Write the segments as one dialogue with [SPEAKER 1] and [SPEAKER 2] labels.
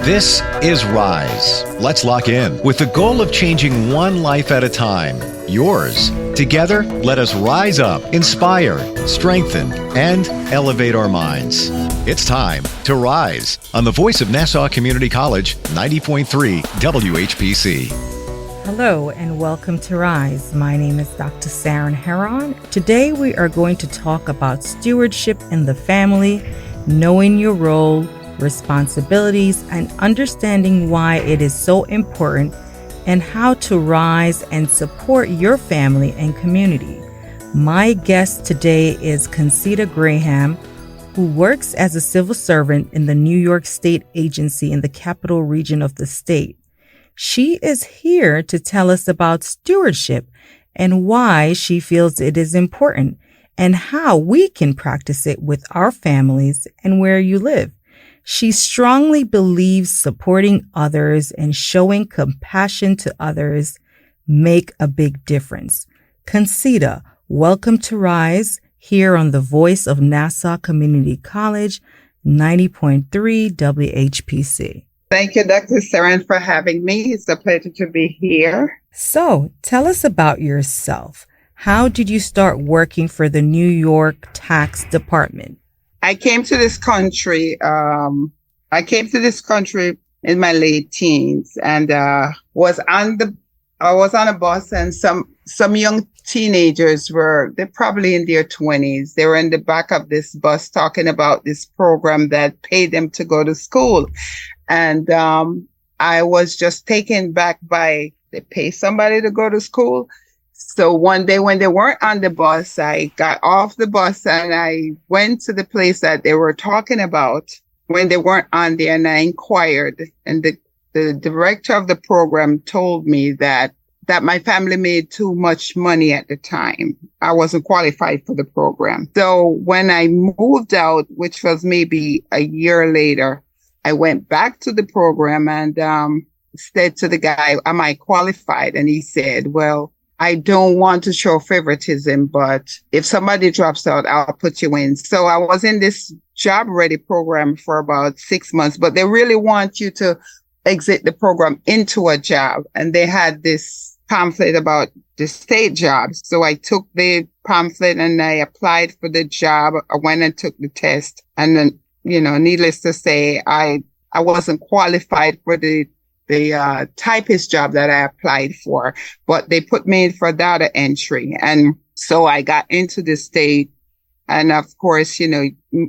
[SPEAKER 1] This is Rise. Let's lock in with the goal of changing one life at a time. Yours. Together, let us rise up, inspire, strengthen, and elevate our minds. It's time to rise on the voice of Nassau Community College, 90.3 WHPC.
[SPEAKER 2] Hello and welcome to Rise. My name is Dr. Saran Heron. Today we are going to talk about stewardship in the family, knowing your role, responsibilities, and understanding why it is so important, and how to rise and support your family and community. My guest today is Conseta Graham, who works as a civil servant in the New York State Agency in the Capital Region of the state. She is here to tell us about stewardship and why she feels it is important and how we can practice it with our families and where you live. She strongly believes supporting others and showing compassion to others make a big difference. Conseta, welcome to Rise here on the voice of Nassau Community College, 90.3 WHPC.
[SPEAKER 3] Thank you, Dr. Saran, for having me. It's a pleasure to be here.
[SPEAKER 2] So, tell us about yourself. How did you start working for the New York Tax Department?
[SPEAKER 3] I came to this country. In my late teens, and was on a bus, and some young teenagers they're probably in their 20s. They were in the back of this bus talking about this program that paid them to go to school, and I was just taken back by they pay somebody to go to school. So one day when they weren't on the bus, I got off the bus and I went to the place that they were talking about when they weren't on there, and I inquired. And the director of the program told me that my family made too much money at the time. I wasn't qualified for the program. So when I moved out, which was maybe a year later, I went back to the program and said to the guy, am I qualified? And he said, well, I don't want to show favoritism, but if somebody drops out, I'll put you in. So I was in this job ready program for about 6 months, but they really want you to exit the program into a job. And they had this pamphlet about the state jobs. So I took the pamphlet and I applied for the job. I went and took the test. And then, needless to say, I wasn't qualified for the typist job that I applied for, but they put me in for data entry. And so I got into the state and of course,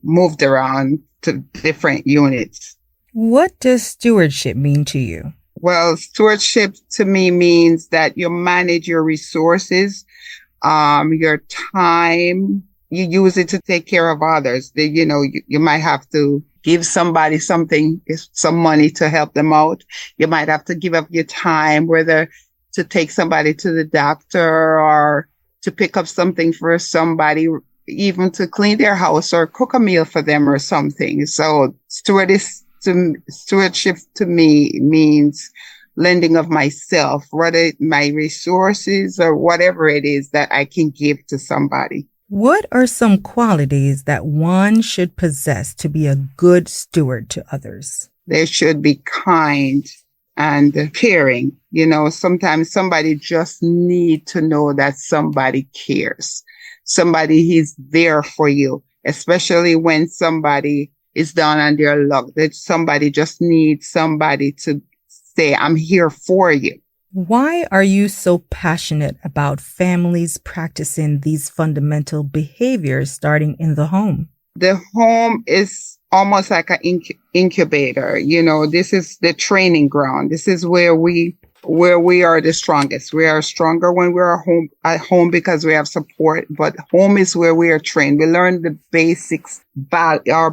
[SPEAKER 3] moved around to different units.
[SPEAKER 2] What does stewardship mean to you?
[SPEAKER 3] Well, stewardship to me means that you manage your resources, your time, you use it to take care of others. You might have to give somebody some money to help them out. You might have to give up your time, whether to take somebody to the doctor or to pick up something for somebody, even to clean their house or cook a meal for them or something. So stewardship to me means lending of myself, whether my resources or whatever it is that I can give to somebody.
[SPEAKER 2] What are some qualities that one should possess to be a good steward to others?
[SPEAKER 3] They should be kind and caring. Sometimes somebody just need to know that somebody cares. Somebody is there for you, especially when somebody is down on their luck, that somebody just needs somebody to say, I'm here for you.
[SPEAKER 2] Why are you so passionate about families practicing these fundamental behaviors starting in the home?
[SPEAKER 3] The home is almost like an incubator. This is the training ground. This is where we are the strongest. We are stronger when we're at home because we have support, but home is where we are trained. We learn the basics, our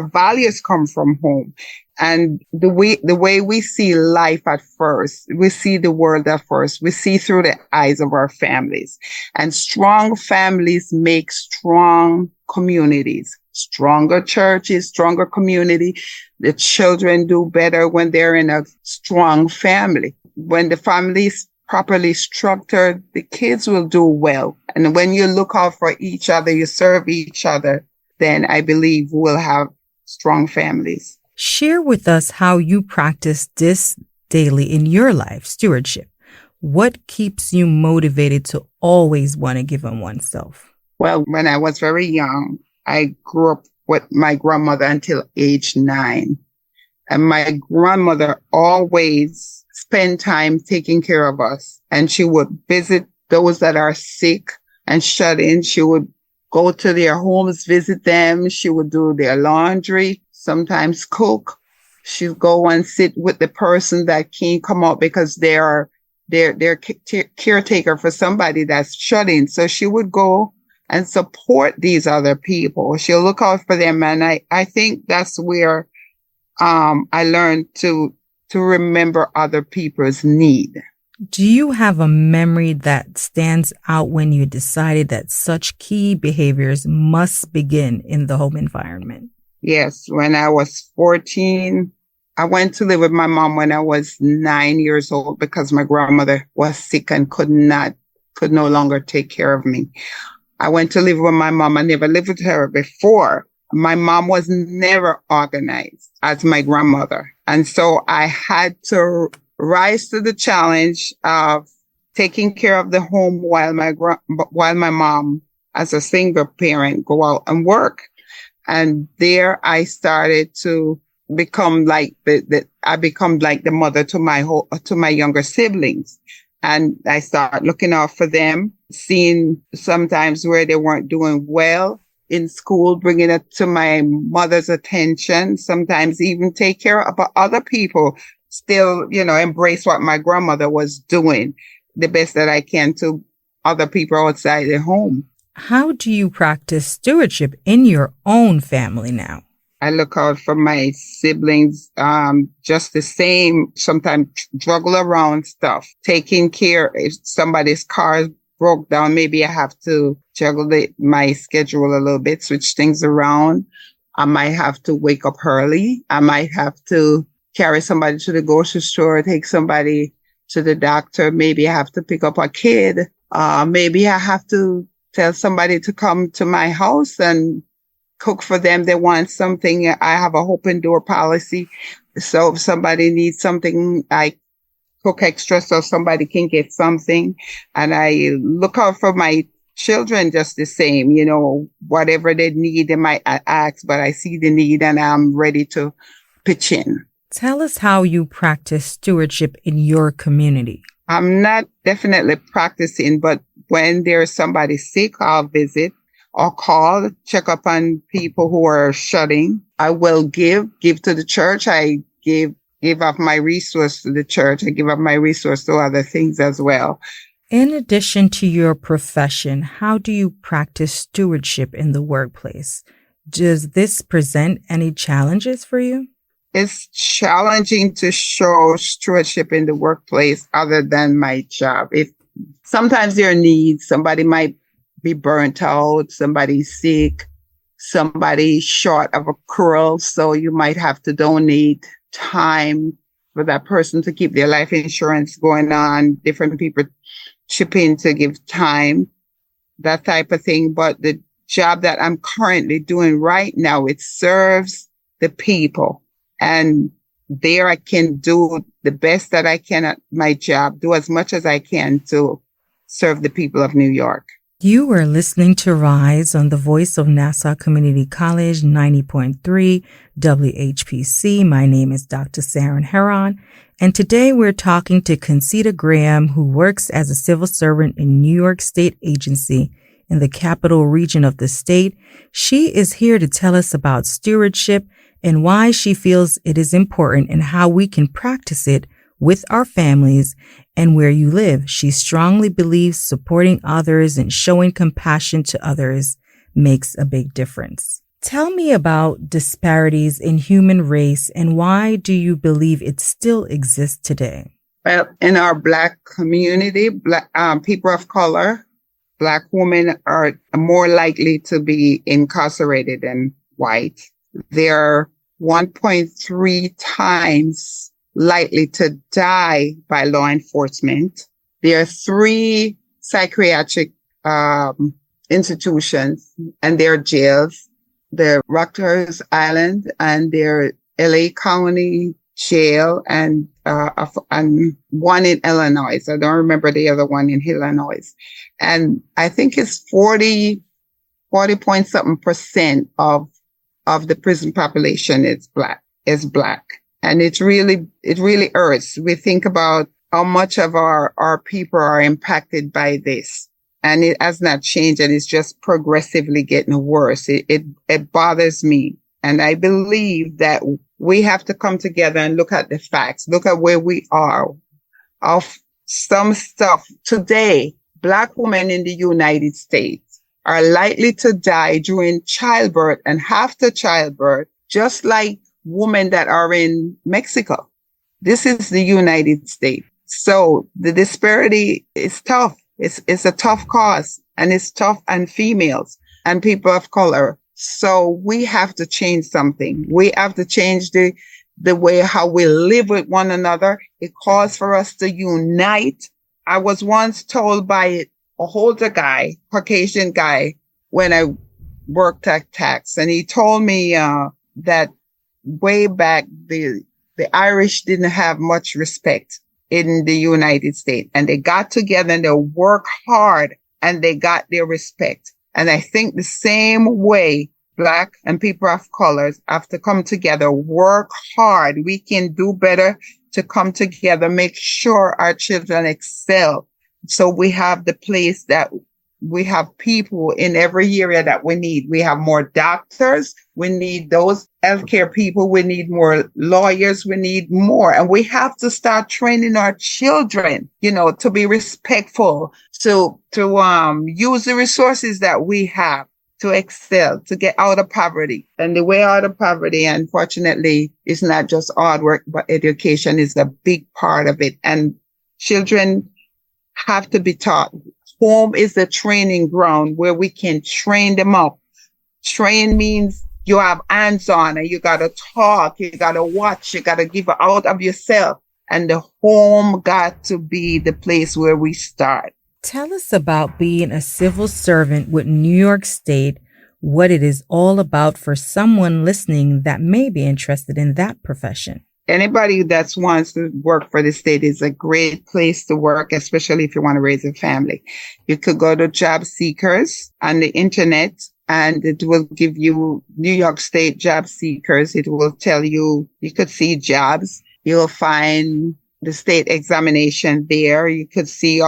[SPEAKER 3] values come from home. And the way we see life at first, we see the world at first, we see through the eyes of our families. And strong families make strong communities, stronger churches, stronger community. The children do better when they're in a strong family. When the family is properly structured, the kids will do well. And when you look out for each other, you serve each other, then I believe we'll have strong families.
[SPEAKER 2] Share with us how you practice this daily in your life, stewardship. What keeps you motivated to always want to give of oneself?
[SPEAKER 3] Well, when I was very young, I grew up with my grandmother until age 9. And my grandmother always spent time taking care of us. And she would visit those that are sick and shut in. She would go to their homes, visit them. She would do their laundry, sometimes cook. She'd go and sit with the person that can't come out because they're caretaker for somebody that's shut in. So she would go and support these other people. She'll look out for them. And I think that's where I learned to remember other people's need.
[SPEAKER 2] Do you have a memory that stands out when you decided that such key behaviors must begin in the home environment?
[SPEAKER 3] Yes, when I was 14, I went to live with my mom when I was 9 years old because my grandmother was sick and could no longer take care of me. I went to live with my mom. I never lived with her before. My mom was never organized as my grandmother. And so I had to rise to the challenge of taking care of the home while my mom, as a single parent, go out and work. And there I started to become like the mother to my younger siblings. And I started looking out for them, seeing sometimes where they weren't doing well in school, bringing it to my mother's attention, sometimes even take care of other people, still, embrace what my grandmother was doing, the best that I can to other people outside the home.
[SPEAKER 2] How do you practice stewardship in your own family now?
[SPEAKER 3] I look out for my siblings, just the same, sometimes juggle around stuff, taking care if somebody's car broke down, maybe I have to juggle my schedule a little bit, switch things around. I might have to wake up early. I might have to carry somebody to the grocery store, take somebody to the doctor. Maybe I have to pick up a kid. Maybe I have to tell somebody to come to my house and cook for them. They want something. I have a open door policy. So if somebody needs something, I cook extra so somebody can get something. And I look out for my children just the same, whatever they need, they might ask, but I see the need and I'm ready to pitch in.
[SPEAKER 2] Tell us how you practice stewardship in your community.
[SPEAKER 3] I'm not definitely practicing, but when there's somebody sick, I'll visit or call, check up on people who are shutting. I will give to the church. I give up my resource to the church. I give up my resource to other things as well.
[SPEAKER 2] In addition to your profession, how do you practice stewardship in the workplace? Does this present any challenges for you?
[SPEAKER 3] It's challenging to show stewardship in the workplace other than my job. Sometimes there are needs. Somebody might be burnt out, somebody's sick, somebody short of a curl, so you might have to donate time for that person to keep their life insurance going on. Different people chip in to give time, that type of thing. But the job that I'm currently doing right now, it serves the people. And there I can do the best that I can at my job, do as much as I can to serve the people of New York.
[SPEAKER 2] You are listening to Rise on the Voice of Nassau Community College 90.3 WHPC. My name is Dr. Saran Heron, and today we're talking to Conseta Graham, who works as a civil servant in New York State Agency in the capital region of the state. She is here to tell us about stewardship and why she feels it is important and how we can practice it with our families and where you live. She strongly believes supporting others and showing compassion to others makes a big difference. Tell me about disparities in human race and why do you believe it still exists today?
[SPEAKER 3] Well, in our Black community, people of color, Black women are more likely to be incarcerated than white. They're 1.3 times likely to die by law enforcement. There are 3 psychiatric institutions and there are jails. There are Rutgers Island and there LA County Jail and one in Illinois. I don't remember the other one in Illinois. And I think it's 40 point something percent of the prison population is black. And it really hurts. We think about how much of our people are impacted by this. And it has not changed, and it's just progressively getting worse. It bothers me. And I believe that we have to come together and look at the facts, look at where we are. Of some stuff today, Black women in the United States are likely to die during childbirth and after childbirth, just like women that are in Mexico. This is the United States. So the disparity is tough. It's a tough cause, and it's tough on females and people of color. So we have to change something. We have to change the way how we live with one another. It calls for us to unite. I was once told by a older guy, Caucasian guy, when I worked at tax, and he told me that way back the Irish didn't have much respect in the United States, and they got together and they worked hard and they got their respect. And I think the same way Black and people of colors have to come together, work hard. We can do better to come together, make sure our children excel. So we have the place that we have people in every area that we need. We have more doctors. We need those healthcare people. We need more lawyers. We need more. And we have to start training our children, to be respectful, to use the resources that we have to excel, to get out of poverty. And the way out of poverty, unfortunately, is not just hard work, but education is a big part of it. And children have to be taught. Home is the training ground where we can train them up. Train means you have hands on, and you got to talk, you got to watch, you got to give out of yourself. And the home got to be the place where we start.
[SPEAKER 2] Tell us about being a civil servant with New York State, what it is all about for someone listening that may be interested in that profession.
[SPEAKER 3] Anybody that wants to work for the state is a great place to work, especially if you want to raise a family. You could go to job seekers on the internet, and it will give you New York State job seekers. It will tell you could see jobs. You'll find the state examination there. You could see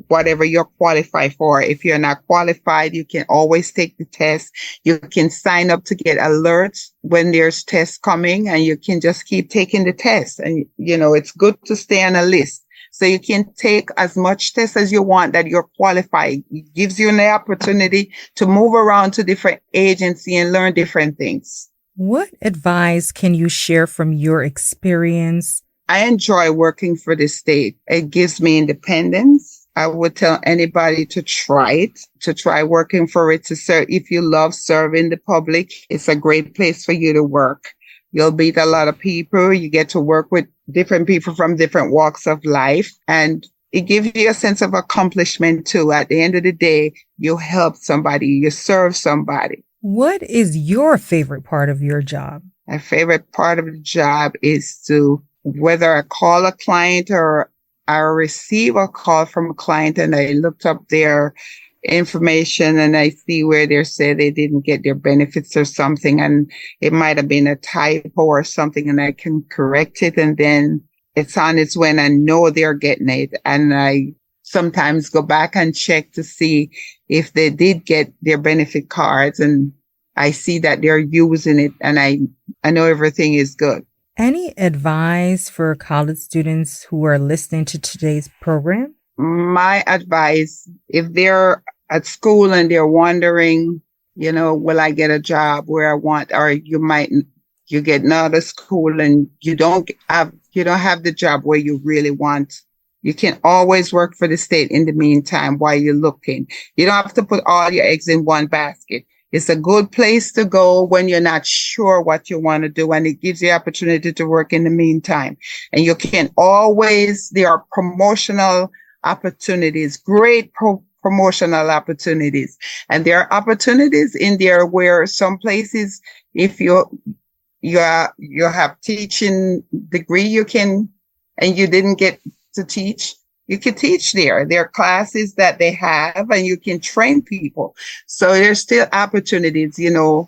[SPEAKER 3] whatever you're qualified for. If you're not qualified, you can always take the test. You can sign up to get alerts when there's tests coming, and you can just keep taking the test. And, it's good to stay on a list. So you can take as much tests as you want that you're qualified. It gives you an opportunity to move around to different agencies and learn different things.
[SPEAKER 2] What advice can you share from your experience?
[SPEAKER 3] I enjoy working for the state. It gives me independence. I would tell anybody to try it, to try working for it, to serve. If you love serving the public, it's a great place for you to work. You'll meet a lot of people. You get to work with different people from different walks of life. And it gives you a sense of accomplishment too. At the end of the day, you help somebody, you serve somebody.
[SPEAKER 2] What is your favorite part of your job?
[SPEAKER 3] My favorite part of the job is whether I call a client or I receive a call from a client and I looked up their information and I see where they say they didn't get their benefits or something, and it might have been a typo or something, and I can correct it, and then it's on its way and I know they're getting it. And I sometimes go back and check to see if they did get their benefit cards, and I see that they're using it, and I know everything is good.
[SPEAKER 2] Any advice for college students who are listening to today's program?
[SPEAKER 3] My advice, if they're at school and they're wondering, will I get a job where I want, or you get out of school and you don't have the job where you really want. You can always work for the state in the meantime while you're looking. You don't have to put all your eggs in one basket. It's a good place to go when you're not sure what you want to do, and it gives you opportunity to work in the meantime. And you can there are promotional opportunities, great promotional opportunities. And there are opportunities in there where some places, if you you have teaching degree and you didn't get to teach, you can teach there. There are classes that they have and you can train people. So there's still opportunities, you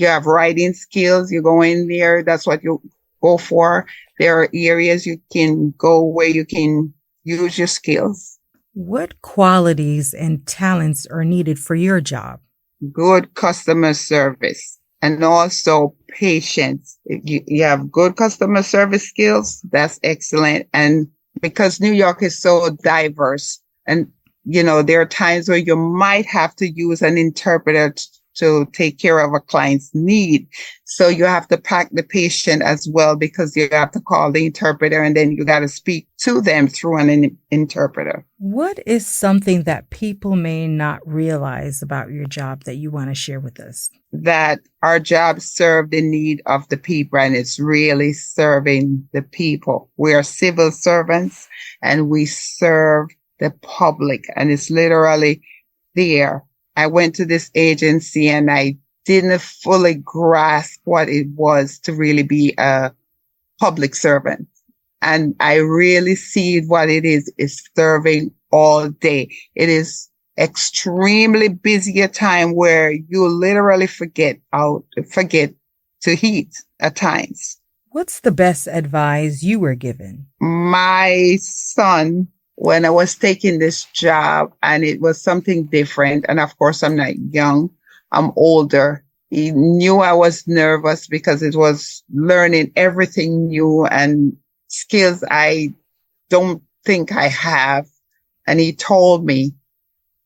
[SPEAKER 3] have writing skills, you go in there, that's what you go for. There are areas you can go where you can use your skills.
[SPEAKER 2] What qualities and talents are needed for your job?
[SPEAKER 3] Good customer service and also patience. If you have good customer service skills, that's excellent. And because New York is so diverse and, there are times where you might have to use an interpreter to take care of a client's need. So you have to pack the patient as well because you have to call the interpreter and then you got to speak to them through an interpreter.
[SPEAKER 2] What is something that people may not realize about your job that you want to share with us?
[SPEAKER 3] That our job serves the need of the people and it's really serving the people. We are civil servants and we serve the public and it's literally there. I went to this agency and I didn't fully grasp what it was to really be a public servant. And I really see what it is serving all day. It is extremely busy a time where you literally forget to eat at times.
[SPEAKER 2] What's the best advice you were given?
[SPEAKER 3] My son, when I was taking this job and it was something different, and of course I'm not young, I'm older. He knew I was nervous because it was learning everything new and skills I don't think I have. And he told me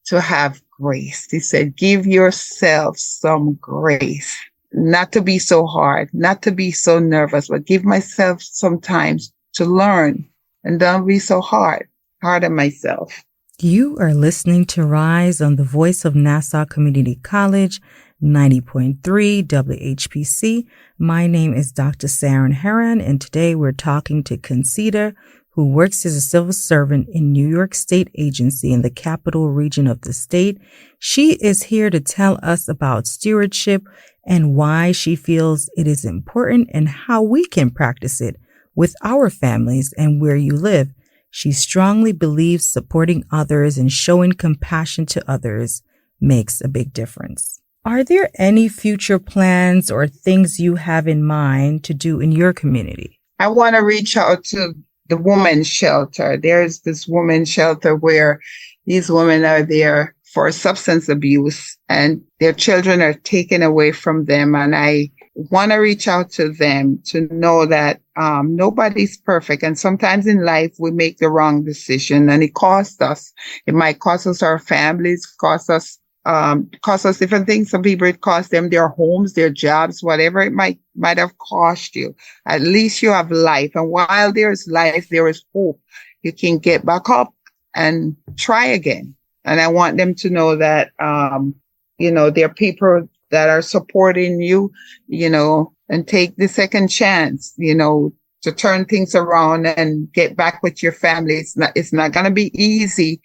[SPEAKER 3] to have grace. He said, give yourself some grace, not to be so hard, not to be so nervous, but give myself some time to learn and don't be so hard on myself.
[SPEAKER 2] You are listening to Rise on the Voice of Nassau Community College, 90.3 WHPC. My name is Dr. Saran Heron, and today we're talking to Conseta, who works as a civil servant in New York State Agency in the capital region of the state. She is here to tell us about stewardship and why she feels it is important and how we can practice it with our families and where you live. She strongly believes supporting others and showing compassion to others makes a big difference. Are there any future plans or things you have in mind to do in your community?
[SPEAKER 3] I want to reach out to the women's shelter. There's this women's shelter where these women are there for substance abuse and their children are taken away from them. And I want to reach out to them to know that nobody's perfect. And sometimes in life, we make the wrong decision and it costs us. It might cost us our families, cost us different things. Some people, it costs them their homes, their jobs, whatever it might have cost you. At least you have life. And while there is life, there is hope. You can get back up and try again. And I want them to know that, there are people that are supporting you, and take the second chance, to turn things around and get back with your family. It's not going to be easy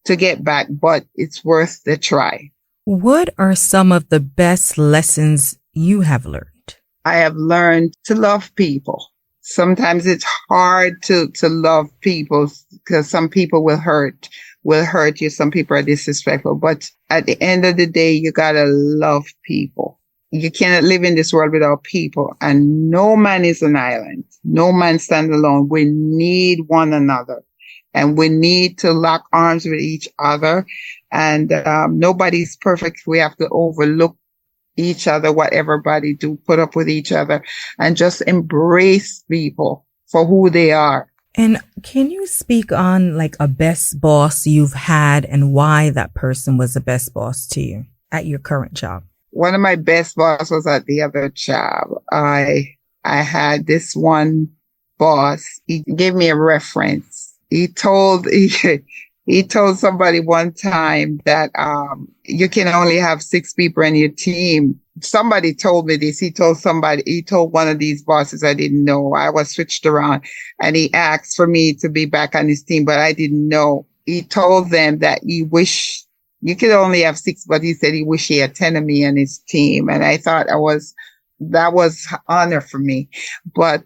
[SPEAKER 3] to get back, but it's worth the try.
[SPEAKER 2] What are some of the best lessons you have learned?
[SPEAKER 3] I have learned to love people. Sometimes it's hard to love people because some people will hurt you. Some people are disrespectful, but at the end of the day, you gotta love people. You cannot live in this world without people, and no man is an island. No man stands alone. We need one another. And we need to lock arms with each other. And nobody's perfect. We have to overlook each other, what everybody do, put up with each other, and just embrace people for who they are.
[SPEAKER 2] And can you speak on like a best boss you've had and why that person was the best boss to you at your current job?
[SPEAKER 3] One of my best bosses was at the other job. I had this one boss. He gave me a reference. He told somebody one time that you can only have 6 people in your team. Somebody told me this. He told one of these bosses I didn't know. I was switched around and he asked for me to be back on his team, but I didn't know. He told them that he wished you could only have 6, but he said he wished he had 10 of me on his team. And I thought I was that was honor for me. But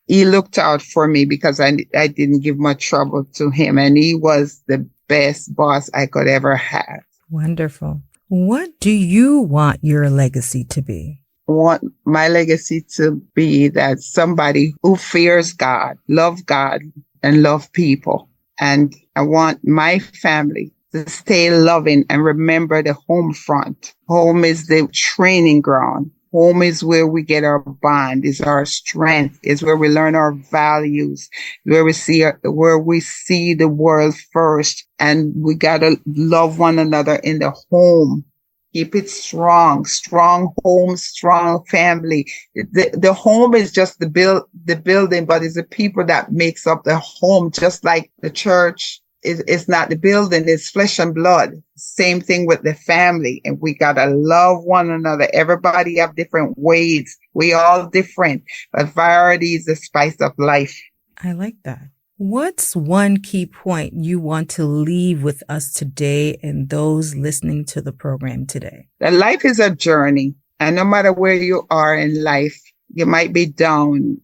[SPEAKER 3] he looked out for me because I didn't give much trouble to him. And he was the best boss I could ever have.
[SPEAKER 2] Wonderful. What do you want your legacy to be?
[SPEAKER 3] I want my legacy to be that somebody who fears God, and love people. And I want my family to stay loving and remember the home front. Home is the training ground. Home is where we get our bond, is our strength, is where we learn our values, where we see the world first. And we got to love one another in the home. Keep it strong home, strong family. The home is just the building, but it's the people that makes up the home, just like the church. It's not the building, it's flesh and blood. Same thing with the family. And we got to love one another. Everybody have different ways. We all different, but variety is the spice of life.
[SPEAKER 2] I like that. What's one key point you want to leave with us today and those listening to the program today?
[SPEAKER 3] That life is a journey. And no matter where you are in life, you might be down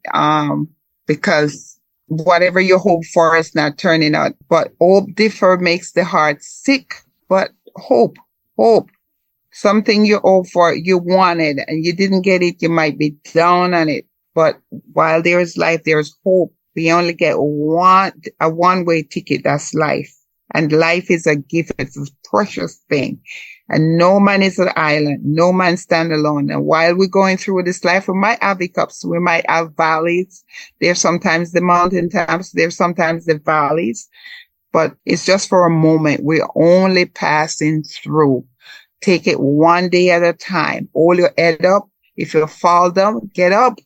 [SPEAKER 3] because whatever you hope for is not turning out. But hope differ makes the heart sick. But hope, something you hope for, you wanted and you didn't get it, you might be down on it. But while there is life, there's hope. We only get a one-way ticket. That's life. And life is a gift. It's a precious thing. And no man is an island. No man stand alone. And while we're going through this life, we might have hiccups. We might have valleys. There's sometimes the mountain tops. There's sometimes the valleys. But it's just for a moment. We're only passing through. Take it one day at a time. Hold your head up. If you fall down, get up.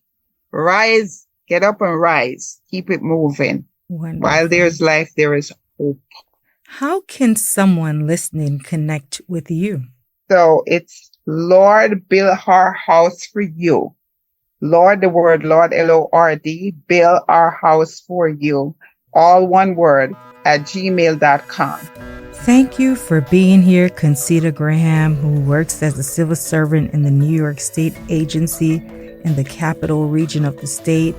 [SPEAKER 3] Rise. Get up and rise. Keep it moving.
[SPEAKER 2] Wonderful.
[SPEAKER 3] While there's life, there is hope.
[SPEAKER 2] How can someone listening connect with you?
[SPEAKER 3] So it's Lord, build our house for you. Lord, the word Lord, Lord, build our house for you. All one word at gmail.com.
[SPEAKER 2] Thank you for being here, Conseta Graham, who works as a civil servant in the New York State Agency in the capital region of the state.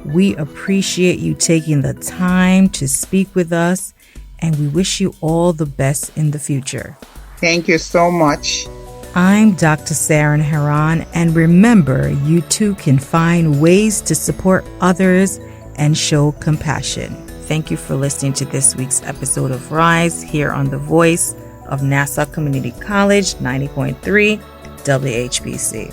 [SPEAKER 2] We appreciate you taking the time to speak with us, and we wish you all the best in the future.
[SPEAKER 3] Thank you so much.
[SPEAKER 2] I'm Dr. Saran Heron, and remember, you too can find ways to support others and show compassion. Thank you for listening to this week's episode of Rise here on the Voice of Nassau Community College 90.3 WHPC.